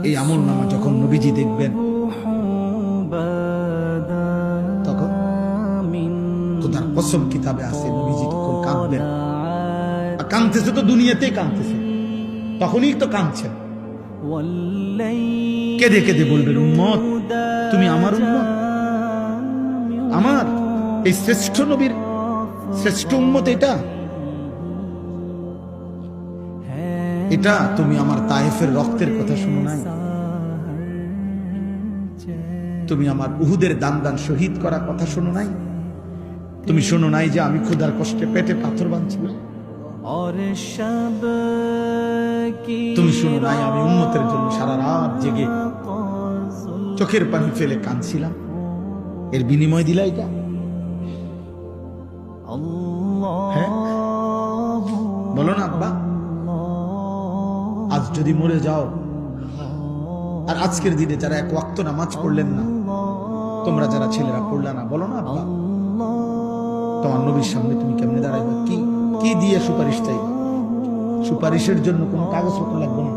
এই আমল নামা যখন নবীজি দেখবেন তখন খোদার কসম কিতাবে আছে নবীজি তখন কাঁদবেন। আর কাঁদতেছে তো দুনিয়াতেই কাঁদতেছে, তখনই তো কাঁদছেন। কেঁদে কেঁদে বলবেন, উম্মত তুমি আমার উম্মত, আমার এই শ্রেষ্ঠ নবীর শ্রেষ্ঠ উম্মত এটা তুমি আমার তায়েফের রক্তের কথা শুনো নাই? তুমি আমার উহুদের দান দান শহীদ করার কথা শুনো নাই? তুমি শোনো নাই যে আমি ক্ষুধার কষ্টে পেটে পাথর বাঁধছিলাম? তুমি শোনো নাই আমি উম্মতের জন্য সারা রাত জেগে চোখের পানি ফেলে কাঁদছিলাম? এর বিনিময় দিলা এটা? হ্যাঁ বলো না আব্বা, আজ যদি মরে যাও আর আজকের দিনে যারা এক ওয়াক্ত নামাজ পড়লেন না, তোমরা যারা ছেলেরা পড়লা না, বলো না আব্বা তোমার নবীর সামনে তুমি কেমনে দাঁড়াইবা? কি দিয়ে সুপারিশ চাইবা? সুপারিশের জন্য কোনো কাগজপত্র লাগবে না,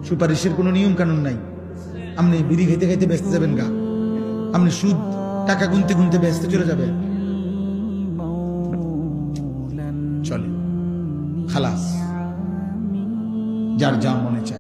সুপারিশের কোনো নিয়ম কানুন নাই। আপনি বিড়ি খাইতে খাইতে ব্যস্ত যাবেন গা, আপনি সুদ টাকা গুনতে গুনতে ব্যস্ত চলে যাবেন, চলে খালাস যার যা মনে চায়।